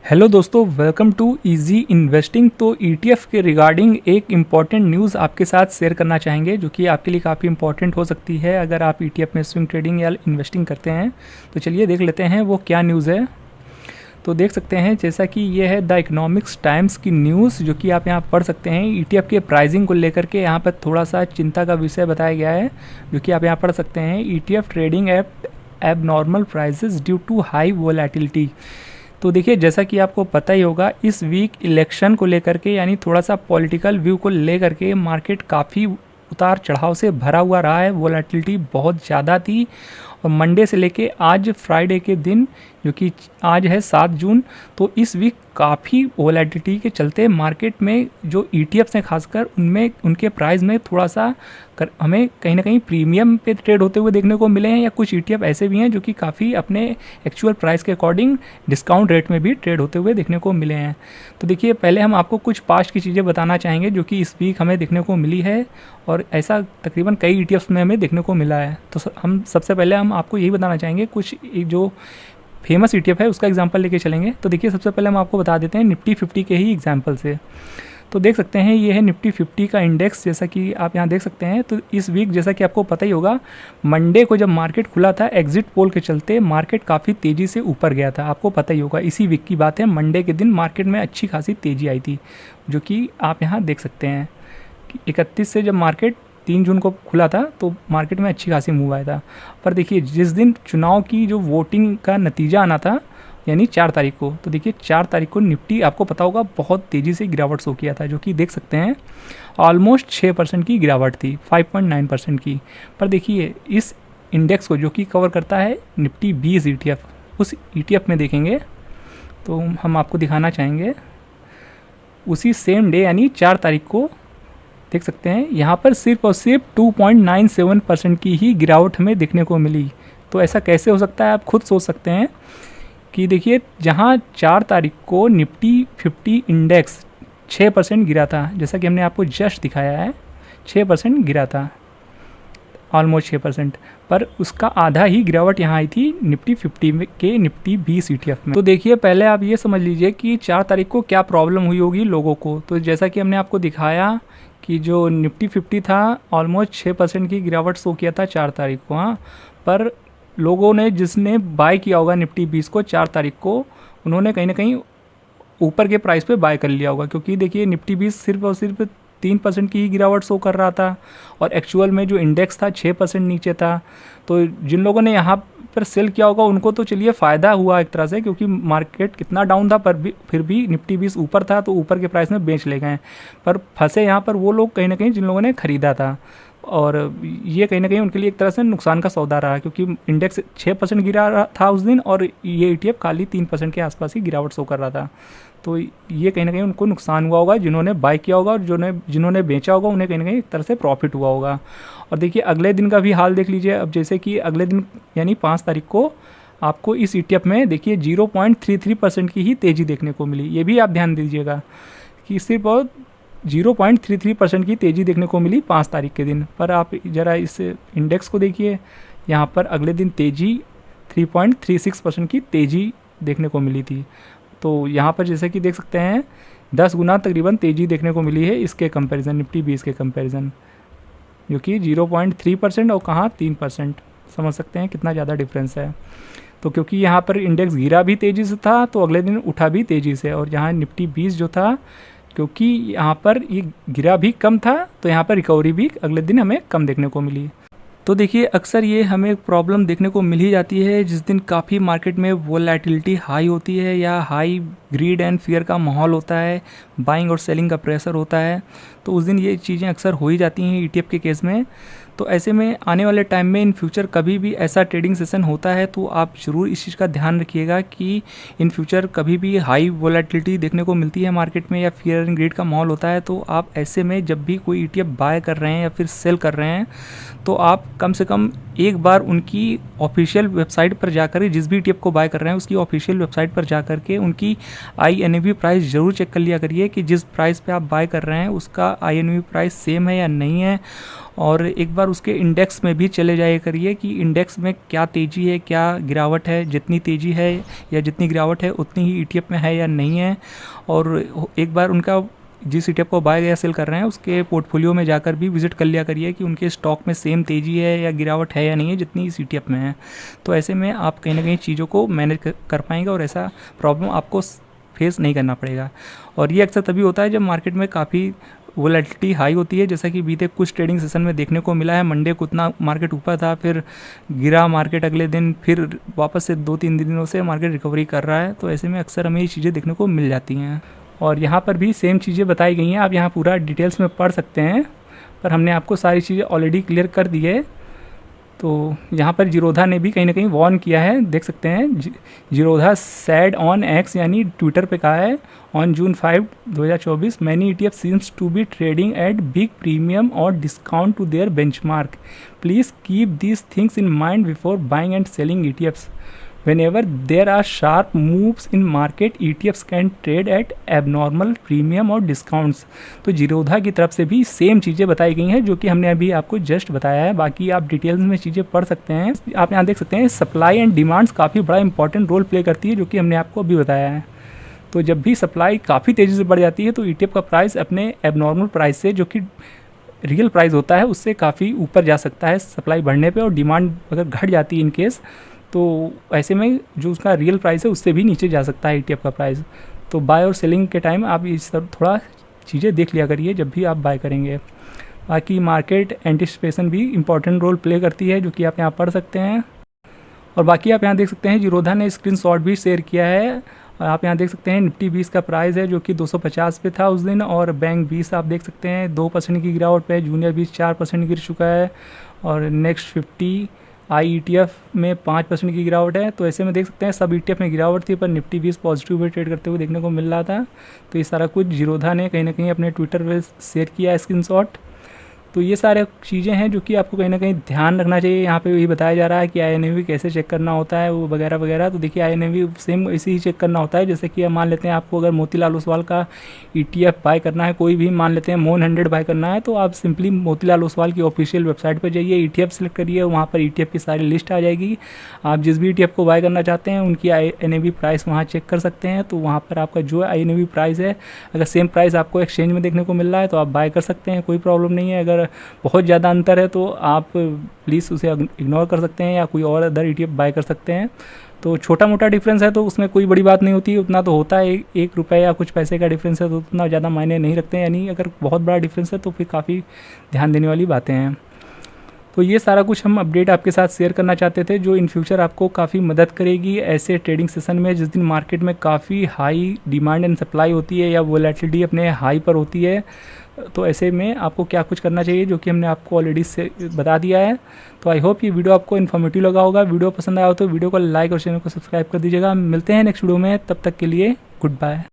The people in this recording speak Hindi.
हेलो दोस्तों, वेलकम टू इजी इन्वेस्टिंग। तो ईटीएफ के रिगार्डिंग एक इम्पॉर्टेंट न्यूज़ आपके साथ शेयर करना चाहेंगे जो कि आपके लिए काफ़ी इंपॉर्टेंट हो सकती है अगर आप ईटीएफ में स्विंग ट्रेडिंग या इन्वेस्टिंग करते हैं। तो चलिए देख लेते हैं वो क्या न्यूज़ है। तो देख सकते हैं जैसा कि ये है द इकोनॉमिक्स टाइम्स की न्यूज़ जो कि आप यहाँ पढ़ सकते हैं। ईटीएफ के प्राइसिंग को लेकर के यहाँ पर थोड़ा सा चिंता का विषय बताया गया है जो कि आप यहाँ पढ़ सकते हैं। ETF trading abnormal prices due to high volatility. तो देखिए, जैसा कि आपको पता ही होगा, इस वीक इलेक्शन को लेकर के यानी थोड़ा सा पॉलिटिकल व्यू को लेकर के मार्केट काफ़ी उतार चढ़ाव से भरा हुआ रहा है। वोलेटिलिटी बहुत ज़्यादा थी और मंडे से लेके आज फ्राइडे के दिन जो कि आज है 7 जून, तो इस वीक काफ़ी वोलेटिलिटी के चलते मार्केट में जो ईटीएफ्स हैं खासकर उनमें उनके प्राइस में थोड़ा सा हमें कहीं ना कहीं प्रीमियम पे ट्रेड होते हुए देखने को मिले हैं, या कुछ ईटीएफ ऐसे भी हैं जो कि काफ़ी अपने एक्चुअल प्राइस के अकॉर्डिंग डिस्काउंट रेट में भी ट्रेड होते हुए देखने को मिले हैं। तो देखिए, पहले हम आपको कुछ पास्ट की चीज़ें बताना चाहेंगे जो कि इस वीक हमें देखने को मिली है और ऐसा तकरीबन कई ईटीएफ्स में हमें देखने को मिला है। तो हम सबसे पहले हम आपको यही बताना चाहेंगे, कुछ जो फेमस ईटीएफ है उसका एग्जांपल लेके चलेंगे। तो देखिए, सबसे पहले हम आपको बता देते हैं निफ्टी 50 के ही एग्जांपल से। तो देख सकते हैं ये है निफ्टी 50 का इंडेक्स, जैसा कि आप यहाँ देख सकते हैं। तो इस वीक जैसा कि आपको पता ही होगा, मंडे को जब मार्केट खुला था एग्जिट पोल के चलते मार्केट काफ़ी तेज़ी से ऊपर गया था। आपको पता ही होगा, इसी वीक की बात है, मंडे के दिन मार्केट में अच्छी खासी तेज़ी आई थी जो कि आप यहाँ देख सकते हैं। 31 से जब मार्केट 3 जून को खुला था तो मार्केट में अच्छी खासी मूव आया था। पर देखिए, जिस दिन चुनाव की जो वोटिंग का नतीजा आना था यानी 4 तारीख को, तो देखिए 4 तारीख को निफ्टी आपको पता होगा बहुत तेज़ी से गिरावट शो किया था जो कि देख सकते हैं ऑलमोस्ट 6% की गिरावट थी, 5.9% की। पर देखिए, इस इंडेक्स को जो कि कवर करता है निफ्टी 20 ईटीएफ, उस ईटीएफ में देखेंगे तो हम आपको दिखाना चाहेंगे उसी सेम डे यानी 4 तारीख को देख सकते हैं यहाँ पर सिर्फ और सिर्फ 2.97% की ही गिरावट हमें देखने को मिली। तो ऐसा कैसे हो सकता है, आप खुद सोच सकते हैं कि देखिए, जहाँ 4 तारीख को निफ्टी 50 इंडेक्स 6% गिरा था, जैसा कि हमने आपको जस्ट दिखाया है 6% गिरा था, ऑलमोस्ट 6%, पर उसका आधा ही गिरावट यहाँ आई थी निफ्टी 50 के निफ्टी 20 ईटीएफ में। तो देखिए, पहले आप ये समझ लीजिए कि 4 तारीख को क्या प्रॉब्लम हुई होगी लोगों को। तो जैसा कि हमने आपको दिखाया कि जो निफ्टी 50 था ऑलमोस्ट 6% की गिरावट शो किया था 4 तारीख को। हाँ, पर लोगों ने जिसने बाय किया होगा निफ्टी 20 को 4 तारीख को, उन्होंने कहीं ना कहीं ऊपर के प्राइस पे बाय कर लिया होगा, क्योंकि देखिए निफ्टी 20 सिर्फ और सिर्फ 3% की ही गिरावट शो कर रहा था और एक्चुअल में जो इंडेक्स था 6% नीचे था। तो जिन लोगों ने यहाँ पर सेल किया होगा उनको तो चलिए फ़ायदा हुआ एक तरह से, क्योंकि मार्केट कितना डाउन था पर भी फिर भी निफ्टी 20 ऊपर था तो ऊपर के प्राइस में बेच ले गए। पर फंसे यहाँ पर वो लोग कहीं ना कहीं जिन लोगों ने ख़रीदा था, और ये कहीं ना कहीं उनके लिए एक तरह से नुकसान का सौदा रहा, क्योंकि इंडेक्स 6% गिरा रहा था उस दिन और ये ईटीएफ खाली 3% के आसपास ही गिरावट शो कर रहा था। तो ये कहीं ना कहीं उनको नुकसान हुआ होगा, जिन्होंने बाय किया होगा और जिन्होंने बेचा होगा उन्हें कहीं ना कहीं एक तरह से प्रॉफिट हुआ होगा। और देखिए, अगले दिन का भी हाल देख लीजिए। अब जैसे कि अगले दिन यानी 5 तारीख को आपको इस ईटीएफ में देखिए 0.33% की ही तेज़ी देखने को मिली। ये भी आप ध्यान दीजिएगा कि सिर्फ और 0.33% की तेज़ी देखने को मिली 5 तारीख के दिन। पर आप ज़रा इस इंडेक्स को देखिए, यहाँ पर अगले दिन तेज़ी 3.36% की तेज़ी देखने को मिली थी। तो यहाँ पर जैसे कि देख सकते हैं 10 गुना तकरीबन तेज़ी देखने को मिली है इसके कंपैरिजन, निफ्टी 20 के कंपैरिजन, जो कि 0.3% और कहाँ 3%। समझ सकते हैं कितना ज़्यादा डिफरेंस है। तो क्योंकि यहाँ पर इंडेक्स गिरा भी तेज़ी से था तो अगले दिन उठा भी तेज़ी से, और यहाँ निफ्टी 20 जो था क्योंकि यहाँ पर ये गिरा भी कम था तो यहाँ पर रिकवरी भी अगले दिन हमें कम देखने को मिली। तो देखिए, अक्सर ये हमें प्रॉब्लम देखने को मिल ही जाती है जिस दिन काफ़ी मार्केट में वोलेटिलिटी हाई होती है या हाई ग्रीड एंड फियर का माहौल होता है, बाइंग और सेलिंग का प्रेशर होता है, तो उस दिन ये चीज़ें अक्सर हो ही जाती हैं ईटीएफ के केस में। तो ऐसे में आने वाले टाइम में इन फ्यूचर कभी भी ऐसा ट्रेडिंग सेशन होता है तो आप ज़रूर इस चीज़ का ध्यान रखिएगा कि इन फ्यूचर कभी भी हाई वोलेटिलिटी देखने को मिलती है मार्केट में या फियर एंड ग्रीड का माहौल होता है, तो आप ऐसे में जब भी कोई ईटीएफ बाय कर रहे हैं या फिर सेल कर रहे हैं तो आप कम से कम एक बार उनकी ऑफिशियल वेबसाइट पर जाकर, जिस भी ईटीएफ को बाय कर रहे हैं उसकी ऑफिशियल वेबसाइट पर जाकर के उनकी INAV प्राइस ज़रूर चेक कर लिया करिए कि जिस प्राइस पे आप बाय कर रहे हैं उसका INAV प्राइस सेम है या नहीं है। और एक बार उसके इंडेक्स में भी चले जाया करिए कि इंडेक्स में क्या तेज़ी है, क्या गिरावट है, जितनी तेज़ी है या जितनी गिरावट है उतनी ही ETF में है या नहीं है। और एक बार उनका जिस ETF को बाय या सेल कर रहे हैं उसके पोर्टफोलियो में जाकर भी विजिट कर लिया करिए कि उनके स्टॉक में सेम तेज़ी है या गिरावट है या नहीं है जितनी इस ETF में है। तो ऐसे में आप कहीं ना कहीं चीज़ों को मैनेज कर पाएंगे और ऐसा प्रॉब्लम आपको फेस नहीं करना पड़ेगा। और ये अक्सर तभी होता है जब मार्केट में काफ़ी वोलेटिलिटी हाई होती है, जैसा कि बीते कुछ ट्रेडिंग सेशन में देखने को मिला है। मंडे को उतना मार्केट ऊपर था, फिर गिरा मार्केट, अगले दिन फिर वापस से 2-3 दिनों से मार्केट रिकवरी कर रहा है। तो ऐसे में अक्सर हमें ये चीज़ें देखने को मिल जाती हैं। और यहाँ पर भी सेम चीज़ें बताई गई हैं, आप यहाँ पूरा डिटेल्स में पढ़ सकते हैं, पर हमने आपको सारी चीज़ें ऑलरेडी क्लियर कर दी है। तो यहाँ पर जीरोधा ने भी कहीं ना कहीं वार्न किया है, देख सकते हैं। जीरोधा सैड ऑन एक्स यानी ट्विटर पे कहा है, on June 5, 2024 many ETF seems to be trading at big premium और discount to their benchmark. Please keep these things in mind before buying and selling ETFs. Whenever there are sharp moves in market, ETFs can trade at abnormal premium और discounts. तो जीरोधा की तरफ से भी सेम चीज़ें बताई गई हैं जो कि हमने अभी आपको जस्ट बताया है। बाकी आप डिटेल्स में चीज़ें पढ़ सकते हैं। आप यहाँ देख सकते हैं सप्लाई एंड डिमांड्स काफ़ी बड़ा इंपॉर्टेंट रोल प्ले करती है, जो कि हमने आपको अभी बताया है। तो जब भी सप्लाई काफ़ी तेज़ी से बढ़ जाती है तो ETF का प्राइस अपने एबनॉर्मल प्राइस से, जो कि रियल प्राइस होता है, उससे काफ़ी ऊपर जा सकता है सप्लाई बढ़ने पे। और डिमांड अगर घट जाती है इन केस, तो ऐसे में जो उसका रियल प्राइस है उससे भी नीचे जा सकता है ETF का प्राइस। तो बाय और सेलिंग के टाइम आप इस सब थोड़ा चीज़ें देख लिया करिए जब भी आप बाय करेंगे। बाकी मार्केट एंटिसिपेशन भी इंपॉर्टेंट रोल प्ले करती है, जो कि आप यहाँ पढ़ सकते हैं। और बाकी आप यहाँ देख सकते हैं जीरोधा ने स्क्रीनशॉट भी शेयर किया है। और आप यहाँ देख सकते हैं निफ्टी 20 का प्राइस है जो कि 250 पे था उस दिन, और बैंक 20 आप देख सकते हैं 2% की गिरावट पे, जूनियर 20 4% गिर चुका है, और नेक्स्ट 50 IETF में 5% की गिरावट है। तो ऐसे में देख सकते हैं सब ETF में गिरावट थी, पर निफ्टी 20 पॉजिटिव में ट्रेड करते हुए देखने को मिल रहा था। तो ये सारा कुछ जीरोधा ने कहीं ना कहीं अपने ट्विटर पे शेयर किया स्क्रीनशॉट। तो ये सारे चीज़ें हैं जो कि आपको कहीं ना कहीं ध्यान रखना चाहिए। यहाँ पे यही बताया जा रहा है कि INAV कैसे चेक करना होता है, वो वगैरह वगैरह। तो देखिए INAV सेम इसी ही चेक करना होता है। जैसे कि मान लेते हैं आपको अगर मोतीलाल ओसवाल का ETF बाय करना है, कोई भी मान लेते हैं मोन 100 बाय करना है, तो आप सिंपली मोतीलाल ओसवाल की ऑफिशियल वेबसाइट पर जाइए, ETF सेलेक्ट करिए, वहाँ पर ETF की सारी लिस्ट आ जाएगी। आप जिस भी ETF को बाय करना चाहते हैं उनकी INAV प्राइस वहाँ चेक कर सकते हैं। तो वहाँ पर आपका जो INAV प्राइस है, अगर सेम प्राइस आपको एक्सचेंज में देखने को मिल रहा है तो आप बाय कर सकते हैं, कोई प्रॉब्लम नहीं है। अगर बहुत ज़्यादा अंतर है तो आप प्लीज़ उसे इग्नोर कर सकते हैं या कोई और अदर ETF बाय कर सकते हैं। तो छोटा मोटा डिफरेंस है तो उसमें कोई बड़ी बात नहीं होती, उतना तो होता है। 1 रुपये या कुछ पैसे का डिफरेंस है तो उतना ज़्यादा मायने नहीं रखते हैं। यानी अगर बहुत बड़ा डिफरेंस है तो फिर काफ़ी ध्यान देने वाली बातें हैं। तो ये सारा कुछ हम अपडेट आपके साथ शेयर करना चाहते थे, जो इन फ्यूचर आपको काफ़ी मदद करेगी ऐसे ट्रेडिंग सेशन में जिस दिन मार्केट में काफ़ी हाई डिमांड एंड सप्लाई होती है या वोलेटिलिटी अपने हाई पर होती है। तो ऐसे में आपको क्या कुछ करना चाहिए, जो कि हमने आपको ऑलरेडी से बता दिया है। तो आई होप ये वीडियो आपको इन्फॉर्मेटिव लगा होगा। वीडियो पसंद आया हो तो वीडियो को लाइक और चैनल को सब्सक्राइब कर दीजिएगा। मिलते हैं नेक्स्ट वीडियो में, तब तक के लिए गुड बाय।